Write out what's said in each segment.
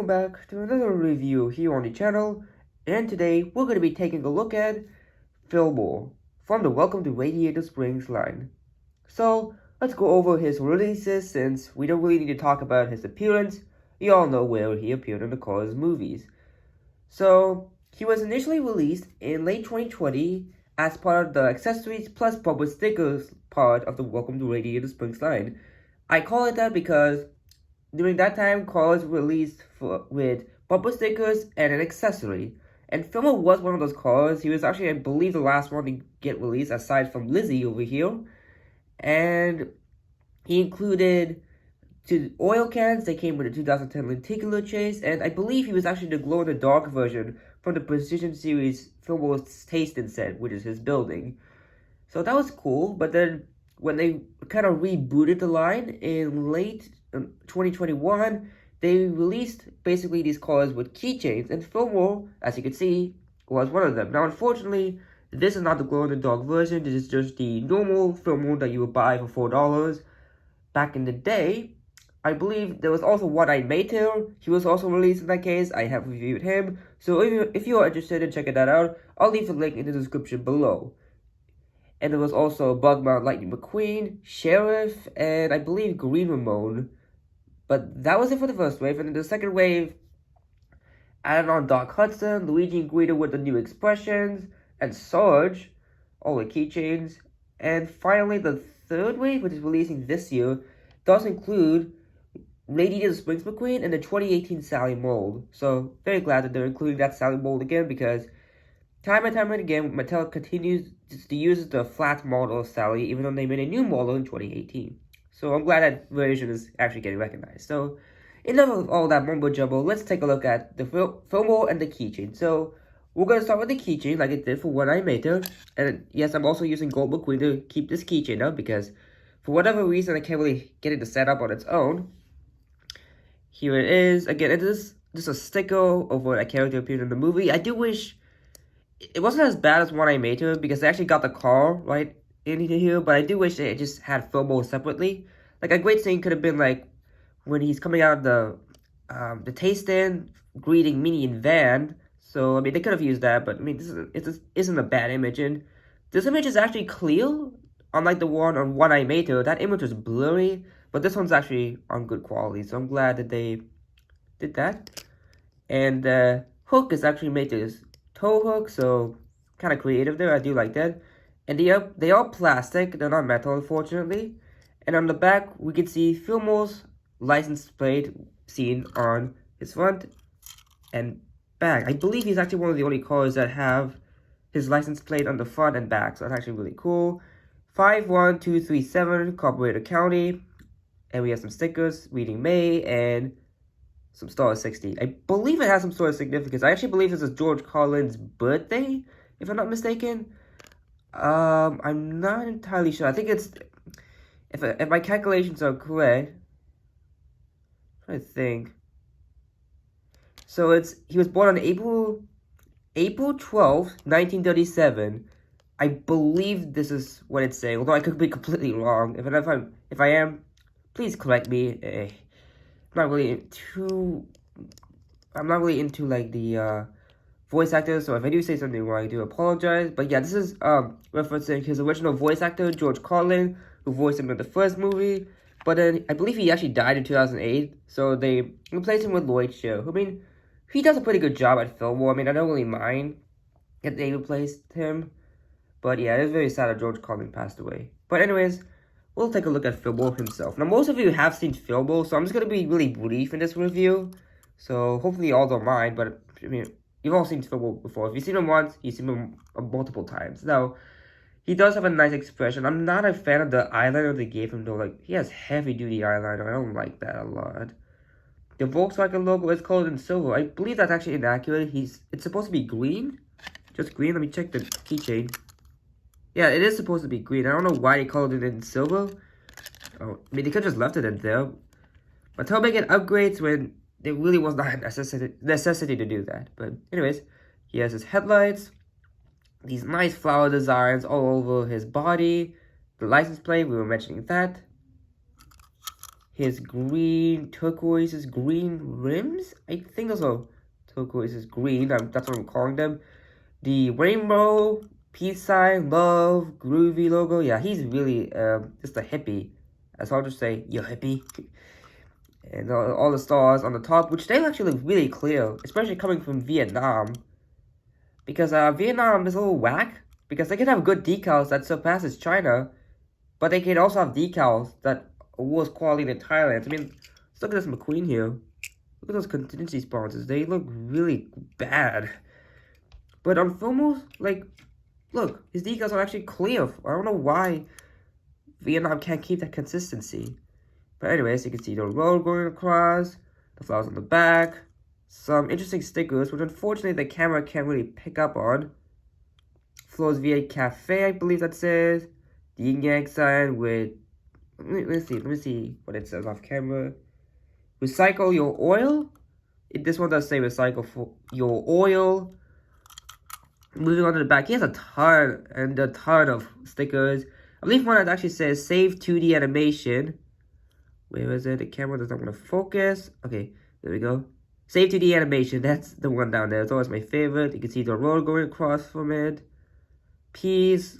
welcome back to another review here on the channel, and today we're going to be taking a look at Fillmore from the Welcome to Radiator Springs line. So, let's go over his releases since we don't really need to talk about his appearance. You all know where he appeared in the Cars movies. So, he was initially released in late 2020 as part of the accessories plus bumper stickers part of the Welcome to Radiator Springs line. I call it that because during that time, cars were released with bumper stickers and an accessory. And Fillmore was one of those cars. He was actually, I believe, the last one to get released aside from Lizzie over here. And he included two oil cans. They came with a 2010 lenticular chase. And I believe he was actually the glow-in-the-dark version from the Precision Series Fillmore's Tasting set, which is his building. So that was cool. But then when they kind of rebooted the line in late 2021, they released basically these cars with keychains, and Fillmore, as you can see, was one of them. Now, unfortunately, this is not the glow-in-the-dark version. This is just the normal Fillmore that you would buy for $4. Back in the day, I believe there was also one-eyed Mattel. He was also released in that case. I have reviewed him. So if you are interested in checking that out, I'll leave the link in the description below. And there was also Bugmount Lightning McQueen, Sheriff, and I believe Green Ramon. But that was it for the first wave, and then the second wave added on Doc Hudson, Luigi and Guido with the new expressions, and Sarge, all the keychains. And finally, the third wave, which is releasing this year, does include Radiator Springs McQueen and the 2018 Sally mold. So, very glad that they're including that Sally mold again, because time and time again, Mattel continues to use the flat model of Sally, even though they made a new model in 2018. So I'm glad that version is actually getting recognized. So enough of all that mumbo jumbo. Let's take a look at the Fillmore and the keychain. So we're going to start with the keychain like it did for One Eye Mattel. And yes, I'm also using Gold McQueen to keep this keychain up because for whatever reason I can't really get it to set up on its own. Here it is. Again, it is just a sticker over a character appeared in the movie. I do wish it wasn't as bad as One Eye Mattel because they actually got the car right in here, but I do wish they just had Fillmore separately. Like a great scene could have been like when he's coming out of the taste stand greeting Minnie and Van. So I mean they could have used that, but I mean this isn't a bad image, and this image is actually clear, unlike the one on One Eye Mattel. That image was blurry, but this one's actually on good quality. So I'm glad that they did that. And the hook is actually made to this toe hook, so kind of creative there. I do like that. And they are plastic, they're not metal, unfortunately. And on the back, we can see Fillmore's license plate seen on his front and back. I believe he's actually one of the only cars that have his license plate on the front and back, so that's actually really cool. 51237, Carburetor County. And we have some stickers reading May and some Star 60. I believe it has some sort of significance. I actually believe this is George Carlin's birthday, if I'm not mistaken. I'm not entirely sure. I think it's, if my calculations are correct, I think. So he was born on April 12th, 1937. I believe this is what it's saying, although I could be completely wrong. If I am, please correct me. I'm not really into like the voice actor, so if I do say something wrong, I do apologize. But yeah, this is referencing his original voice actor, George Carlin, who voiced him in the first movie. But then I believe he actually died in 2008, so they replaced him with Lloyd Sher. I mean, he does a pretty good job at Fillmore. I mean, I don't really mind that they replaced him. But yeah, it's very sad that George Carlin passed away. But anyways, we'll take a look at Fillmore himself. Now, most of you have seen Fillmore, so I'm just going to be really brief in this review. So hopefully you all don't mind, but I mean, you've all seen Fillmore before. If you've seen him once, you've seen him multiple times. Now, he does have a nice expression. I'm not a fan of the eyeliner they gave him, though. Like, he has heavy-duty eyeliner. I don't like that a lot. The Volkswagen logo is colored in silver. I believe that's actually inaccurate. It's supposed to be green. Just green. Let me check the keychain. Yeah, it is supposed to be green. I don't know why they colored it in silver. Oh, I mean, they could have just left it in there. But they'll make it upgrades when there really was not a necessity to do that. But anyways, he has his headlights, these nice flower designs all over his body, the license plate, we were mentioning that. his green, turquoise, green rims. I think those are turquoise green. That's what I'm calling them. The rainbow, peace sign, love, groovy logo. Yeah, he's really just a hippie. That's hard to say. You're hippie. And all the stars on the top, which they actually look really clear, especially coming from Vietnam. Because Vietnam is a little whack, because they can have good decals that surpasses China, but they can also have decals that are worse quality than Thailand. I mean, let's look at this McQueen here. Look at those contingency sponsors. They look really bad. But on Fillmore, like, look, his decals are actually clear. I don't know why Vietnam can't keep that consistency. But anyways, you can see the road going across, the flowers on the back, some interesting stickers, which unfortunately the camera can't really pick up on. Floors VA Cafe, I believe that says. The yin yang sign with, let me see what it says off camera. Recycle your oil. This one does say recycle for your oil. Moving on to the back, he has a ton of stickers. I believe one that actually says save 2D animation. Where is it? The camera does not want to focus. Okay, there we go. Save 2D animation. That's the one down there. It's always my favorite. You can see the road going across from it. Peace.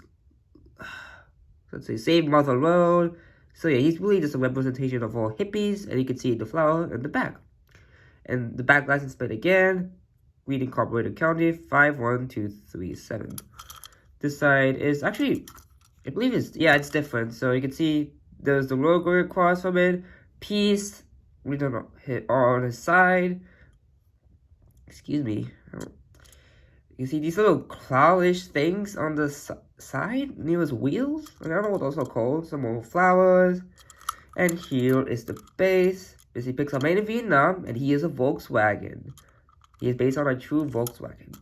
Let's say save Mother Road. So yeah, he's really just a representation of all hippies. And you can see the flower in the back. And the back license plate again. Green Incorporated County 51237. This side is actually, I believe it's different. So you can see there's the road going across from it. Peace. We don't hit on the side. Excuse me. You see these little cloudish things on the side near his wheels? I don't know what those are called. Some more flowers. And here is the base. He picks up made in Vietnam, and he is a Volkswagen. He is based on a true Volkswagen.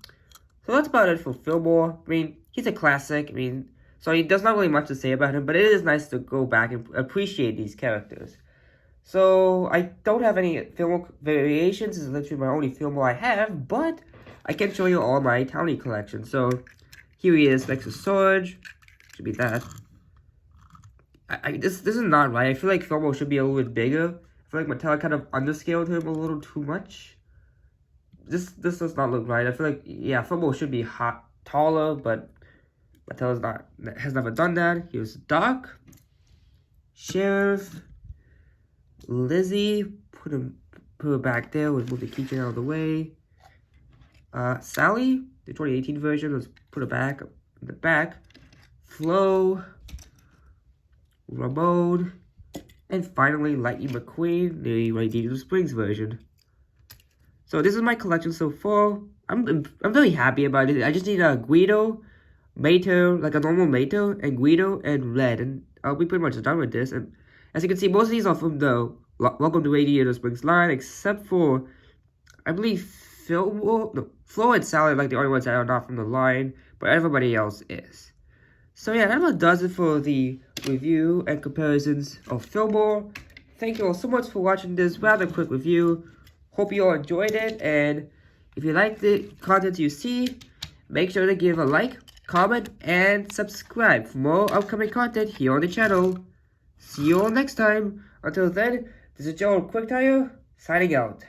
So that's about it for Fillmore. I mean, he's a classic. I mean, so there's not really much to say about him, but it is nice to go back and appreciate these characters. So I don't have any Fillmore variations. This is literally my only Fillmore I have, but I can show you all my Townie collection. So here he is next to Surge. Should be that. This is not right. I feel like Fillmore should be a little bit bigger. I feel like Mattel kind of underscaled him a little too much. This does not look right. I feel like, yeah, Fillmore should be taller, but Mattel has never done that. Here's Doc, Sheriff, Lizzie, put her back there. We'll move the KeyChain out of the way. Sally, the 2018 version, let's put her back in the back. Flo, Ramon, and finally Lightning McQueen, the Radiator Springs version. So this is my collection so far. I'm very happy about it. I just need a Guido, Mater, like a normal Mater, and Guido, and Red, and I'll be pretty much done with this. And as you can see, most of these are from the Welcome to Radiator Springs line, except for, I believe, Flo and Sally are like the only ones that are not from the line, but everybody else is. So yeah, that about does it for the review and comparisons of Fillmore. Thank you all so much for watching this rather quick review. Hope you all enjoyed it, and if you like the content you see, make sure to give a like, comment, and subscribe for more upcoming content here on the channel. See you all next time. Until then, this is Gerald Quicktire, signing out.